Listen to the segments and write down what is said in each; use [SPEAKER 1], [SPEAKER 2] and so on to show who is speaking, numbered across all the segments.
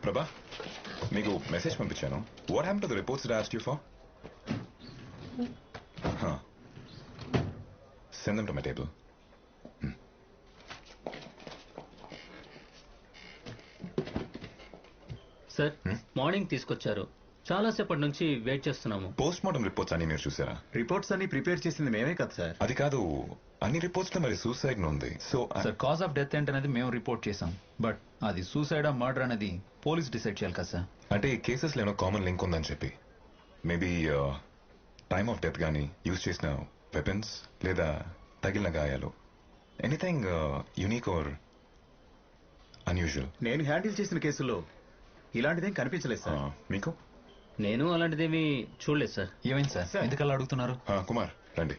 [SPEAKER 1] ప్రభా మీకు మెసేజ్ పంపించాను. What happened to the reports that I asked you for? Send them to my table.
[SPEAKER 2] Sir morning తీసుకొచ్చారు, చాలాసేపటి నుంచి వెయిట్ చేస్తున్నాము.
[SPEAKER 1] పోస్ట్ మార్టం రిపోర్ట్స్ అన్ని మీరు చూసారా?
[SPEAKER 3] రిపోర్ట్స్ అన్ని ప్రిపేర్ చేసింది మేమే కదా సార్.
[SPEAKER 1] అది కాదు, అన్ని రిపోర్ట్స్ లో మరి సూసైడ్ ఉంది. So
[SPEAKER 4] sir cause of death ఏంటనేది మేము రిపోర్ట్ చేసాం, బట్ అది సూసైడ్ మర్డర్ అనేది పోలీస్ డిసైడ్ చేయాలి కదా సార్.
[SPEAKER 1] అంటే ఈ కేసెస్ లో ఏమో కామన్ లింక్ ఉందని చెప్పి మేబీ టైమ్ ఆఫ్ డెత్ కానీ యూజ్ చేసిన వెపన్స్ లేదా తగిలిన గాయాలు, ఎనీథింగ్ యూనిక్ ఆర్ అన్యూజువల్.
[SPEAKER 3] నేను హ్యాండిల్ చేసిన కేసులో ఇలాంటిదేం కనిపించలేదు సార్.
[SPEAKER 1] మీకు?
[SPEAKER 2] నేను అలాంటిదేమీ చూడలేదు సార్.
[SPEAKER 4] ఏమైంది సార్, ఎందుకలా అడుగుతున్నారు?
[SPEAKER 1] కుమార్ రండి.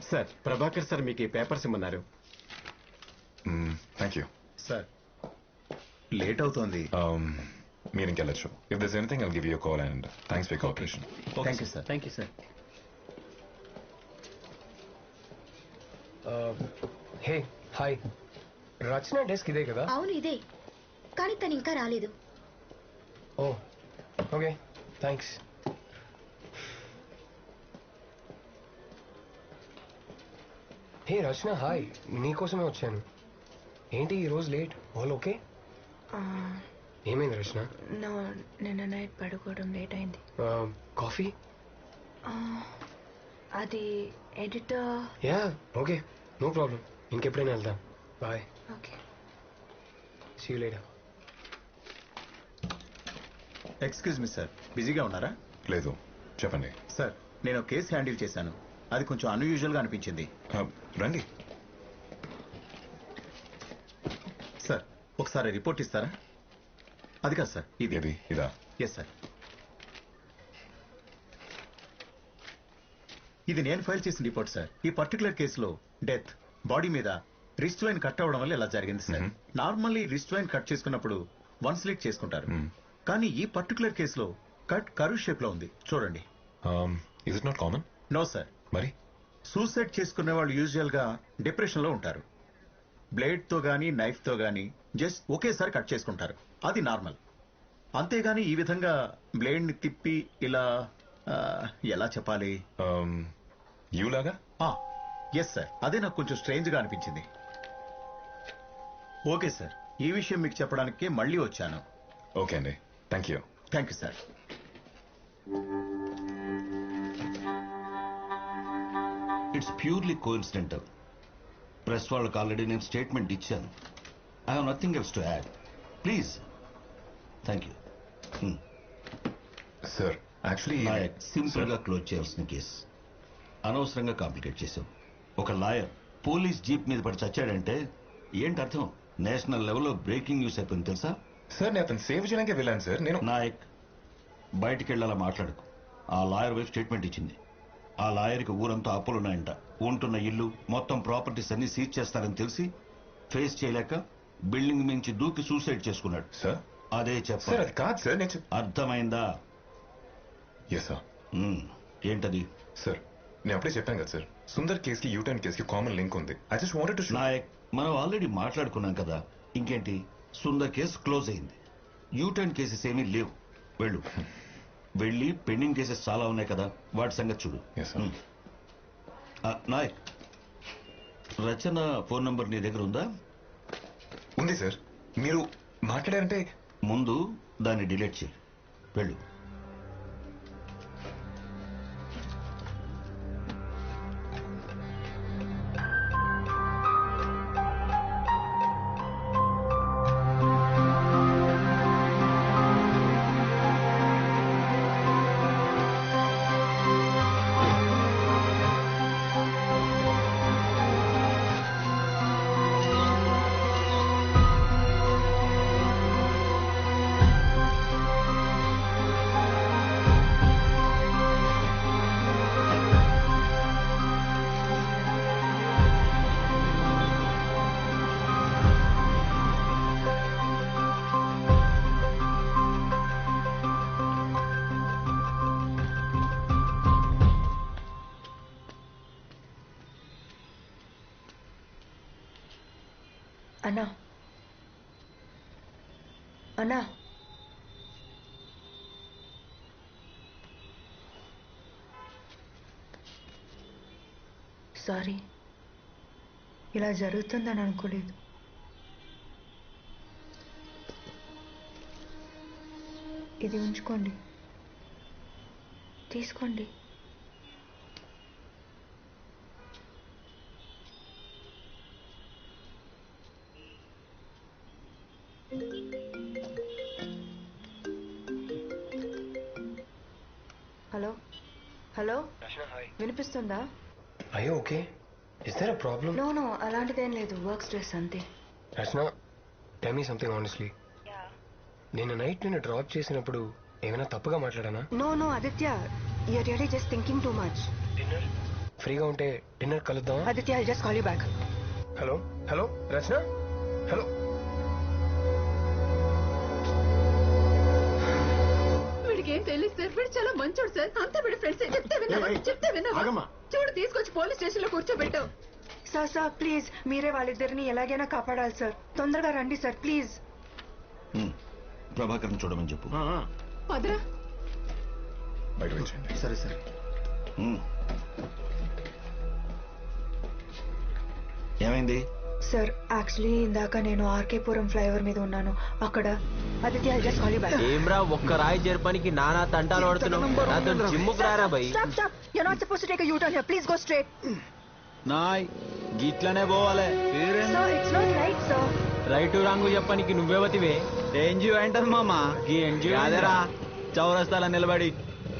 [SPEAKER 5] సార్ ప్రభాకర్ సార్ మీకు ఈ పేపర్స్ ఇమ్మన్నారు.
[SPEAKER 1] Thank you
[SPEAKER 3] sir. లేట్ అవుతోంది,
[SPEAKER 1] మీరు ఇంకెళ్ళచ్చు. If this anything I'll give you call and thanks for cooperation.
[SPEAKER 3] Thank you sir.
[SPEAKER 2] Thank you sir.
[SPEAKER 6] Hey hi, Rachana desk ఇదే కదా?
[SPEAKER 7] అవును ఇదే, కానీ తను ఇంకా రాలేదు.
[SPEAKER 6] Oh okay thanks. Hey Rachana hi, నీకోసమే వచ్చాను. ఏంటి ఈరోజు లేట్? All okay? ఏమైంది రచన?
[SPEAKER 7] నిన్న నైట్ పడుకోవడం లేట్ అయింది.
[SPEAKER 6] కాఫీ?
[SPEAKER 7] అది editor.
[SPEAKER 6] Yeah okay, no problem. ఇంకెప్పుడైనా వెళ్దాం. Bye.
[SPEAKER 7] Okay,
[SPEAKER 6] see you later.
[SPEAKER 3] Excuse me sir, బిజీగా ఉన్నారా?
[SPEAKER 1] లేదు, చెప్పండి.
[SPEAKER 3] సార్ నేను కేసు హ్యాండిల్ చేశాను, అది కొంచెం అన్యూజువల్ గా అనిపించింది.
[SPEAKER 1] రండి.
[SPEAKER 3] సార్ ఒకసారి రిపోర్ట్ ఇస్తారా? అది కాదు సార్, ఇది.
[SPEAKER 1] ఇదా?
[SPEAKER 3] Yes sir. ఇది నేను ఫైల్ చేసిన రిపోర్ట్ సార్. ఈ పర్టికులర్ కేసులో డెత్ బాడీ మీద రిస్ట్ వైన్ కట్ అవ్వడం వల్ల ఇలా జరిగింది sir. Normally wrist vein cut చేసుకున్నప్పుడు వన్ స్లిట్ చేసుకుంటారు, కానీ ఈ పర్టికులర్ కేసులో కట్ కర్వ్ షేప్ లో ఉంది. చూడండి.
[SPEAKER 1] Is it not common?
[SPEAKER 3] No sir.
[SPEAKER 1] మరి
[SPEAKER 3] సూసైడ్ చేసుకునే వాళ్ళు యూజువల్ గా డిప్రెషన్ లో ఉంటారు. బ్లేడ్ తో గానీ నైఫ్ తో గానీ జస్ట్ ఒకేసారి కట్ చేసుకుంటారు, అది నార్మల్. అంతేగాని ఈ విధంగా బ్లేడ్ ని తిప్పి ఇలా ఎలా చెప్పాలి,
[SPEAKER 1] యూలాగా?
[SPEAKER 3] ఎస్ సార్, అదే నాకు కొంచెం స్ట్రేంజ్ గా అనిపించింది. ఓకే సార్, ఈ విషయం మీకు చెప్పడానికి మళ్ళీ వచ్చాను.
[SPEAKER 1] ఓకే అండి, thank you.
[SPEAKER 3] Thank you sir.
[SPEAKER 8] It's purely coincidental. Press వాళ్ళకి ఆల్రెడీ నేను స్టేట్మెంట్ ఇచ్చాను. I have nothing else to add. Please. Thank you.
[SPEAKER 1] Sir actually
[SPEAKER 8] simple గా క్లోజ్ చేయాల్సిన కేసు అనవసరంగా కాంప్లికేట్ చేశాం. ఒక లాయర్ పోలీస్ జీప్ మీద పడి చచ్చాడంటే ఏంటి అర్థం? నేషనల్ లెవెల్లో బ్రేకింగ్ న్యూస్ అయిపోయింది తెలుసా?
[SPEAKER 1] సార్ నేను అతను సేవ్ చేయడానికి వెళ్ళాను సార్. నేను
[SPEAKER 8] నాయక్ బయటికి వెళ్ళాలా మాట్లాడకు. ఆ లాయర్ వైపు స్టేట్మెంట్ ఇచ్చింది. ఆ లాయర్కి ఊరంతా అప్పులున్నాయంట. ఉంటున్న ఇల్లు మొత్తం ప్రాపర్టీస్ అన్ని సీజ్ చేస్తారని తెలిసి ఫేస్ చేయలేక బిల్డింగ్ మించి దూకి సూసైడ్ చేసుకున్నాడు.
[SPEAKER 1] సార్
[SPEAKER 8] అదే
[SPEAKER 1] సార్, అది కాదు సార్. నేను
[SPEAKER 8] అర్థమైందా?
[SPEAKER 1] Yes sir.
[SPEAKER 8] ఏంటది?
[SPEAKER 1] సార్ నేను అప్పుడే చెప్పాను కదా సార్, సుందర్ కేసుకి యూటర్న్ కేసుకి కామన్ లింక్ ఉంది. I just wanted to show.
[SPEAKER 8] Nayak మనం ఆల్రెడీ మాట్లాడుకున్నాం కదా, ఇంకేంటి? సుందర్ కేసు క్లోజ్ అయింది. యూటర్న్ కేసెస్ ఏమీ లేవు. వెళ్ళు. వెళ్ళి పెండింగ్ కేసెస్ చాలా ఉన్నాయి కదా, వాటి సంగతి చూడు. నాయక్, రచన ఫోన్ నంబర్ నీ దగ్గర ఉందా?
[SPEAKER 1] ఉంది సార్. మీరు మాట్లాడారంటే
[SPEAKER 8] ముందు దాన్ని డిలీట్ చేయి. వెళ్ళు.
[SPEAKER 7] అన్నా సారీ, ఇలా జరుగుతుందని అనుకోలేదు. ఇది ఉంచుకోండి, తీసుకోండి. హలో హలో, వినిపిస్తుందా?
[SPEAKER 6] అయ్యో okay. Is there a problem?
[SPEAKER 7] No no, అలాంటిదేం లేదు, వర్క్ స్ట్రెస్ అంతే.
[SPEAKER 6] Rachana, tell me something honestly. నేను నైట్ నిన్ను డ్రాప్ చేసినప్పుడు ఏమైనా తప్పుగా మాట్లాడానా?
[SPEAKER 7] No no Aditya, you are really just thinking too much.
[SPEAKER 6] Dinner ఫ్రీగా ఉంటే డిన్నర్ కలుద్దాం.
[SPEAKER 7] Aditya, I just call you back.
[SPEAKER 6] Hello hello Rachana, hello.
[SPEAKER 9] వీడికి ఏం తెలియదు సార్, వీడు చాలా మంచోడు సార్. అంతా వీడి ఫ్రెండ్స్. చెప్తే విన్నావా? చూడు, తీసుకొచ్చి పోలీస్ స్టేషన్ లో కూర్చోబెట్టావు.
[SPEAKER 7] సార్ సార్ ప్లీజ్, మీరే వాళ్ళిద్దరిని ఎలాగైనా కాపాడాలి సార్. తొందరగా రండి సార్ ప్లీజ్.
[SPEAKER 8] ప్రభాకర్ని చూడమని చెప్పు.
[SPEAKER 9] పదరా.
[SPEAKER 1] బయట వచ్చేయండి.
[SPEAKER 4] సరే సరే.
[SPEAKER 8] ఏమైంది?
[SPEAKER 7] సార్ యాక్చువల్లీ ఇందాక నేను ఆర్కేపురం ఫ్లైఓవర్ మీద ఉన్నాను. అక్కడ Aditya, I just call you back.
[SPEAKER 10] ఏమ్రా, ఒక్క రాయి జరపనికి నానా తంటాలు పడుతున్నావు. నాతో జిమ్ముకు రారా బై.
[SPEAKER 7] Stop stop, you are not supposed to take a U turn here. Please go straight.
[SPEAKER 4] నాయ్ గిట్లనే పోవాలి.
[SPEAKER 7] Sir it's not right sir.
[SPEAKER 10] Right wrong చెప్పనికి నువ్వెవతివే?
[SPEAKER 4] ఎన్జిఓ ఏంటది మామా?
[SPEAKER 10] ఈ ఎన్జిఓ
[SPEAKER 4] అదేరా, చౌరస్తాల నిలబడి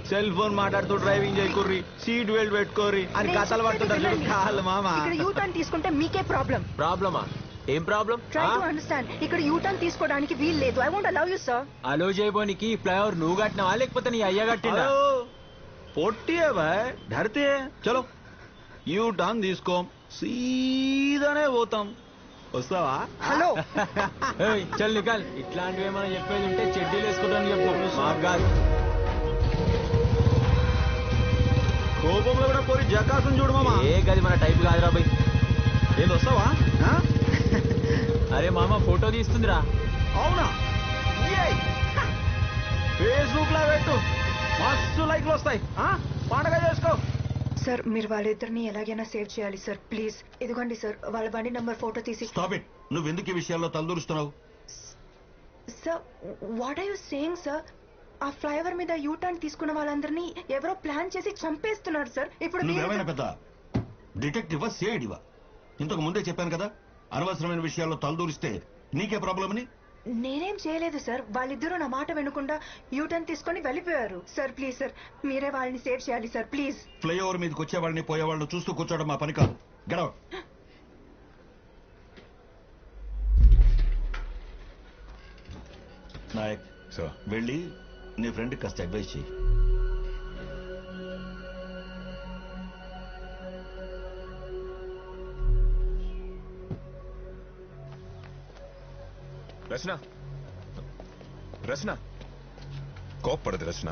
[SPEAKER 4] సెల్ ఫోన్ మాట్లాడుతూ డ్రైవింగ్ చేయకుర్రి, సీట్ బెల్ట్ పెట్టుకోర్రి అని కథలు పడుతుంటారు కాళ్ళు మామా.
[SPEAKER 7] ఇక్కడ యూ టర్న్ తీసుకుంటే మీకే ప్రాబ్లం.
[SPEAKER 10] ప్రాబ్లమా? ఏం ప్రాబ్లం?
[SPEAKER 7] Try to understand. ఇక్కడ యూ టర్న్ తీసుకోవడానికి వీలు లేదు. I won't allow you sir.
[SPEAKER 10] Allow చేయబోనికి ఫ్లైఓవర్ నువ్వు కట్టినావా లేకపోతే నీ అయ్య కట్టిండా?
[SPEAKER 4] పొట్టియే బాయ్, ధరితే చలో యూ టర్న్ తీసుకోం, సీదానే పోతాం. వస్తావా?
[SPEAKER 7] హలో
[SPEAKER 10] చల్ నికాల్. ఇట్లాంటివి ఏమైనా చెప్పేది ఉంటే చెడ్డీలు వేసుకుంటాను చెప్పు, మాకు కాదు.
[SPEAKER 4] కోపంలో కూడా పోయి జకాసం చూడు మామా.
[SPEAKER 10] ఏ గది మన టైప్ కాదురా బై.
[SPEAKER 4] ఏది వస్తావా?
[SPEAKER 10] అరే మామ, ఫోటో తీస్తుందిరా.
[SPEAKER 4] అవునా? ఫేస్బుక్ లో పెట్టు, మస్తు లైక్లు వస్తాయి. పండగ చేసుకో.
[SPEAKER 7] సార్ మీరు వాళ్ళిద్దరిని ఎలాగైనా సేవ్ చేయాలి సార్ ప్లీజ్. ఇదిగోండి సార్ వాళ్ళ బండి నంబర్ ఫోటో తీసి.
[SPEAKER 8] Stop it. నువ్వెందుకు ఈ విషయాల్లో తలదూరుస్తున్నావు?
[SPEAKER 7] Sir what are you saying sir? ఆ ఫ్లైఓవర్ మీద యూ టర్న్ తీసుకున్న వాళ్ళందరినీ ఎవరో ప్లాన్ చేసి చంపేస్తున్నారు సార్. ఇప్పుడు
[SPEAKER 8] నువ్వేమైనా పెద్ద డిటెక్టివా, సిఐడివా? ఇంతకు ముందే చెప్పాను కదా, అనవసరమైన విషయాల్లో తలదూరిస్తే నీకే ప్రాబ్లం అని.
[SPEAKER 7] నేనేం చేయలేదు సార్, వాళ్ళిద్దరూ నా మాట వినకుండా యూ టర్న్ తీసుకొని వెళ్ళిపోయారు సార్. ప్లీజ్ సార్, మీరే వాళ్ళని సేవ్ చేయాలి సార్ ప్లీజ్.
[SPEAKER 8] ఫ్లైఓవర్ మీదకి వచ్చేవాళ్ళని పోయేవాళ్ళని చూస్తూ కూర్చోవడం మా పని కాదు. గడవ. నాయక్
[SPEAKER 1] సార్,
[SPEAKER 8] వెళ్ళి నీ ఫ్రెండ్ కాస్త అడ్వైస్ చేయి.
[SPEAKER 1] రచన, రచన కోప్పడదు రచన,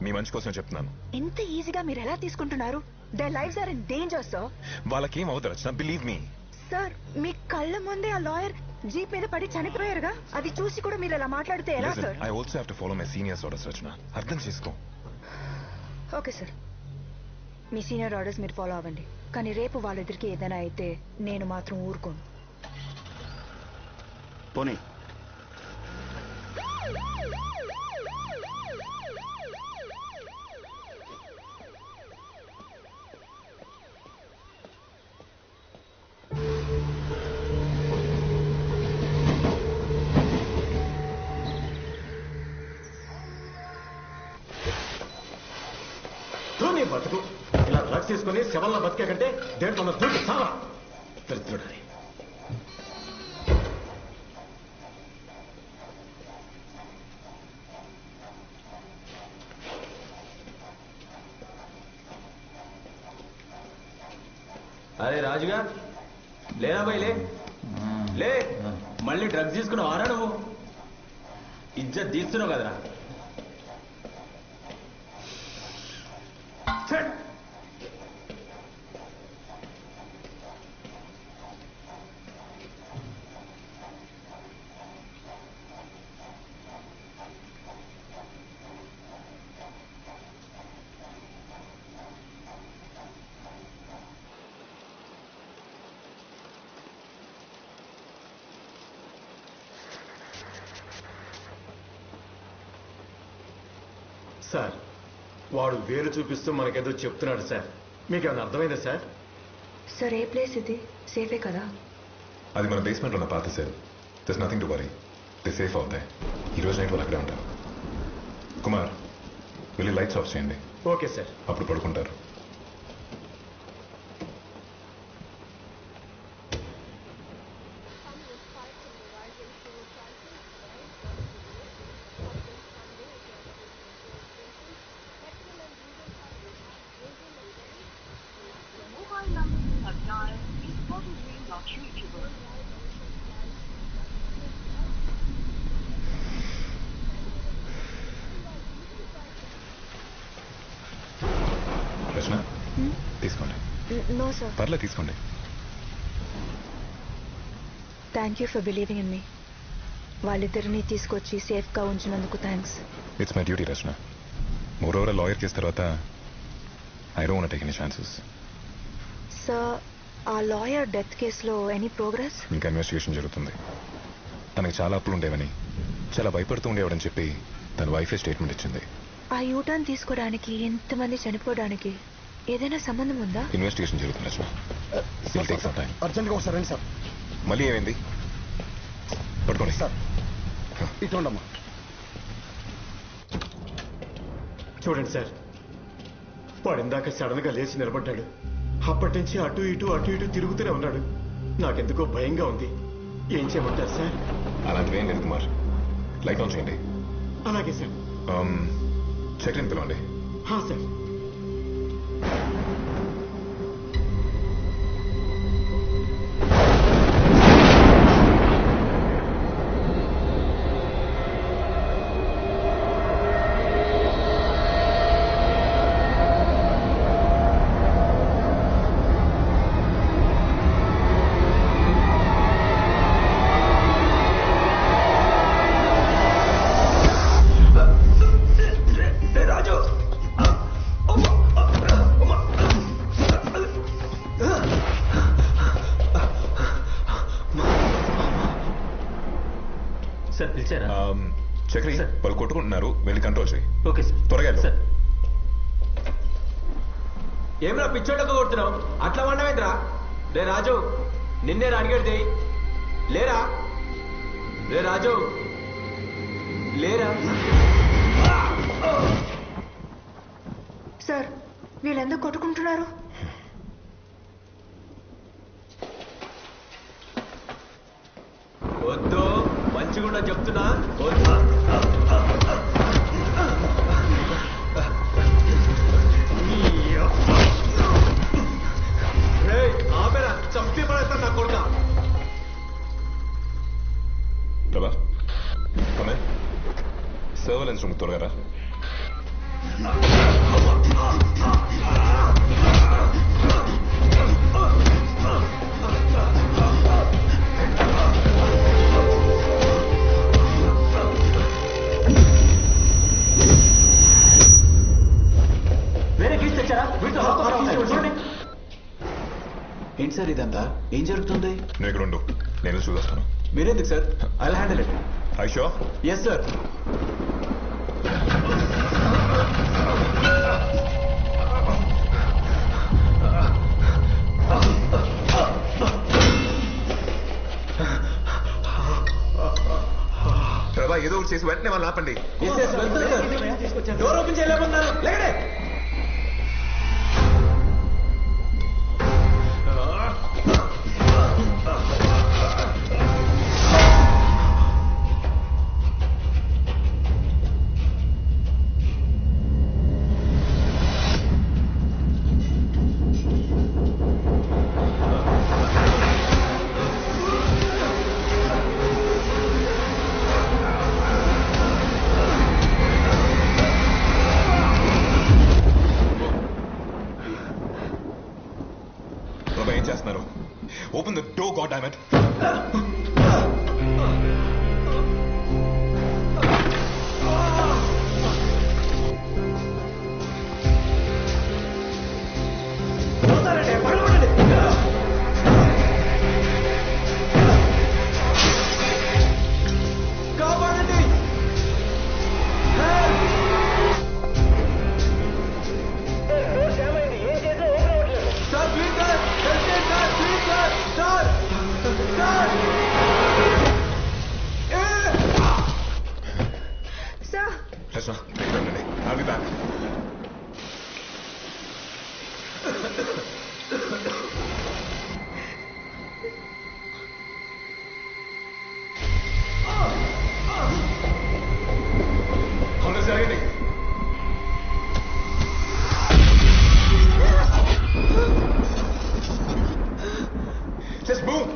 [SPEAKER 1] మీ మంచి కోసం చెప్తున్నాను.
[SPEAKER 7] ఎంత ఈజీగా మీరు ఎలా తీసుకుంటున్నారు? Their lives are in danger sir.
[SPEAKER 1] వాళ్ళకేం అవుతుంది రచన, బిలీవ్ మీ.
[SPEAKER 7] సార్ మీ కళ్ళ ముందే ఆ లాయర్ జీప్ మీద పడి చనిపోయారుగా, అది చూసి కూడా మీరు ఎలా మాట్లాడితే ఎలా sir?
[SPEAKER 1] I also have to follow my seniors orders Rachana, అర్థం చేసుకో.
[SPEAKER 7] ఓకే సార్, మీ సీనియర్ ఆర్డర్స్ మీరు ఫాలో అవ్వండి. కానీ రేపు వాళ్ళిద్దరికి ఏదైనా అయితే నేను మాత్రం ఊరుకోను.
[SPEAKER 8] పోనీ.
[SPEAKER 5] బతుకు ఇలా డ్రగ్స్ తీసుకుని శవల్లో బతికే కంటే దేంట్లో ఉన్న దూకి చాలా దరిద్రుడని.
[SPEAKER 10] అరే రాజుగా, లేరా బై, లే. మళ్ళీ డ్రగ్స్ తీసుకున్నావు ఆరా? నువ్వు ఇజ్జత్ తీస్తున్నావు కదరా.
[SPEAKER 5] సార్ వాడు వేలు చూపిస్తూ మనకేదో చెప్తున్నాడు సార్. మీకేమైనా అర్థమైందా సార్?
[SPEAKER 7] సార్ ఏ ప్లేస్ ఇది? సేఫే కదా?
[SPEAKER 1] అది మన బేస్మెంట్ ఉన్న పాత cell. There's nothing to worry. ది సేఫ్ అవుతాయి. ఈ రోజు నైట్ వాళ్ళు అక్కడే ఉంటారు. కుమార్ వెళ్ళి లైట్స్ ఆఫ్ చేయండి.
[SPEAKER 5] Okay sir.
[SPEAKER 1] అప్పుడు పడుకుంటారు. రచన తీసుకోండి.
[SPEAKER 7] No sir.
[SPEAKER 1] పర్లే తీసుకోండి.
[SPEAKER 7] Thank you for believing in me. వాళ్ళిద్దరిని తీసుకొచ్చి సేఫ్గా ఉంచినందుకు thanks.
[SPEAKER 1] It's my duty Rachana. Moreover lawyer case తర్వాత I don't want take any chances.
[SPEAKER 7] Sir ఆ లాయర్ డెత్ కేసులో ఎనీ ప్రోగ్రెస్?
[SPEAKER 1] ఇంకా ఇన్వెస్టిగేషన్ జరుగుతుంది. తనకి చాలా అప్పులు ఉండేవని, చాలా భయపడుతూ ఉండేవాడని చెప్పి తన వైఫే స్టేట్మెంట్ ఇచ్చింది.
[SPEAKER 7] ఆ యూటర్న్ తీసుకోవడానికి ఎంతమంది చనిపోవడానికి ఏదైనా సంబంధం ఉందా?
[SPEAKER 1] ఇన్వెస్టిగేషన్ జరుగుతుంది Rachana. Will take some time.
[SPEAKER 11] అర్జెంట్గా ఒకసారి రండి సార్.
[SPEAKER 1] మళ్ళీ ఏమైంది? పట్టుకోండి
[SPEAKER 11] సార్. ఇటుండమ్మా.
[SPEAKER 5] చూడండి సార్, వాడు ఇందాక సడన్ గా లేచి నిలబడ్డాడు. అప్పటి నుంచి అటు ఇటు తిరుగుతూనే ఉన్నాడు. నాకెందుకో భయంగా ఉంది. ఏం చేయమంటారు సార్?
[SPEAKER 1] అలాంటివి ఏం లేదు కుమార్. లైట్ ఆన్ చేయండి.
[SPEAKER 5] అలాగే సార్.
[SPEAKER 1] చెక్లిన్ పిలవండి.
[SPEAKER 5] సార్.
[SPEAKER 2] సార్ పిలిచారా?
[SPEAKER 1] చక్రి వాళ్ళు కొట్టుకుంటున్నారు, వెళ్ళి కంట్రోల్ చేయి.
[SPEAKER 2] Okay sir.
[SPEAKER 1] త్వరగా వెళ్ళు.
[SPEAKER 10] ఏమరా పిచ్చోళ్ళకు కొడుతున్నావు? అట్లా వండవేంద్రా? రే రాజు, నిన్నే అడిగేది లేరా? రే రాజు లేరా?
[SPEAKER 7] సార్ వీళ్ళెందుకు కొట్టుకుంటున్నారు?
[SPEAKER 10] వద్దు, మంచిగా చెప్తున్నా. ఆమెరా చంపి పడేస్తాను నా కొడుక.
[SPEAKER 1] ప్రభా కమే సర్వలెన్స్ రూమ్ త్వరగా రా.
[SPEAKER 4] ఏంటి సార్ ఇదంతా? ఏం జరుగుతుంది?
[SPEAKER 1] నువ్వు ఇక్కడ ఉండు, నేను చూస్తాను.
[SPEAKER 4] మీరెందుకు sir? I handle it.
[SPEAKER 1] I sure?
[SPEAKER 4] Yes sir.
[SPEAKER 1] Prabha ఏదో ఒకటి చేసి వెంటనే వాళ్ళు ఆపండి.
[SPEAKER 10] డోర్ ఓపెన్ చేయలేమన్నారు. లేకడే.
[SPEAKER 1] ఏం చేస్తున్నారు? Open the door, god damn it. Krishna I'll be back. అవునా జరిగింది Just move.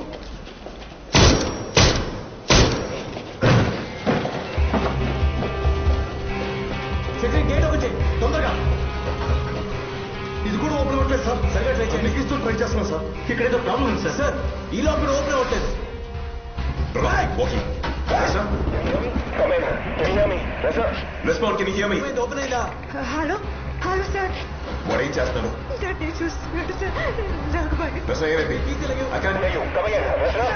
[SPEAKER 5] గేట్ ఓపెన్ చేయి తొందరగా. ఇది కూడా ఓపెన్ అవ్వట్లేదు సార్. సరిగా ట్రై చేయండి. మీకు ట్రై చేస్తున్నాం సార్. ఇక్కడ ఏదో ప్రాబ్లం ఉంది సార్. సార్ ఈ లోపల కూడా ఓపెన్ అవ్వట్లేదు.
[SPEAKER 1] Respond, can you hear me?
[SPEAKER 5] Open అయిందా?
[SPEAKER 7] హలో హలో సార్
[SPEAKER 1] వాడు ఏం చేస్తున్నాడు?
[SPEAKER 7] సార్ నేను చూస్తున్నాడు సార్ నాకు భయం.
[SPEAKER 1] Rashna, ఏమైంది? I can't hear you. Come again, Rashna.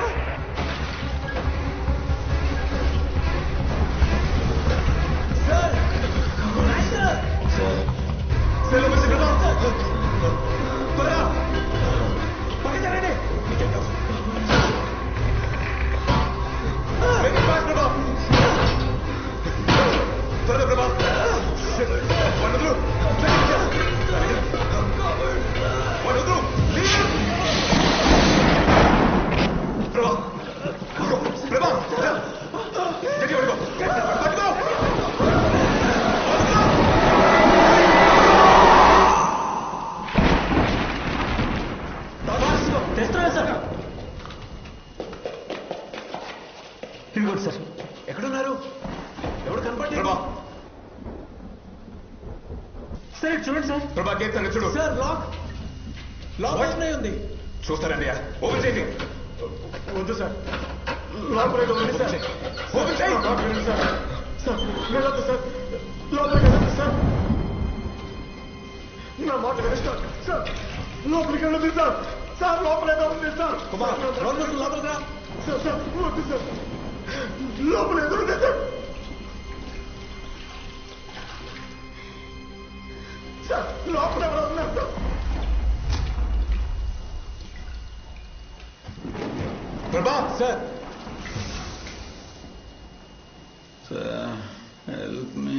[SPEAKER 5] Sir ఎక్కడున్నారు? ఎవరు కనపడలేదు సార్. చూడండి సార్.
[SPEAKER 1] ప్రభా గేట్ సంగతి చూడు.
[SPEAKER 5] సార్ లాక్ ఓపెన్ అయి ఉంది.
[SPEAKER 1] చూస్తారండి ఓపెన్ చేయండి.
[SPEAKER 5] వద్దు సార్. లోపలికి వెళ్ళండి సార్.
[SPEAKER 1] ఓపెన్ చేయి.
[SPEAKER 5] సార్ సార్ వెళ్ళొద్దు సార్. లోపలికి వెళ్ళొద్దు సార్. నా మాట వినండి సార్. లోపలికి వెళ్ళొద్దు సార్. సార్ లోపల ఏదో ఉంది సార్. లోపలికి రా సార్. సార్ వద్దు సార్. లోపల ఏదో ఉంది సార్. సార్ లోపల ఎవరో ఉన్నారు సార్.
[SPEAKER 1] ప్రభా
[SPEAKER 4] సార్ సార్ హెల్ప్ మీ.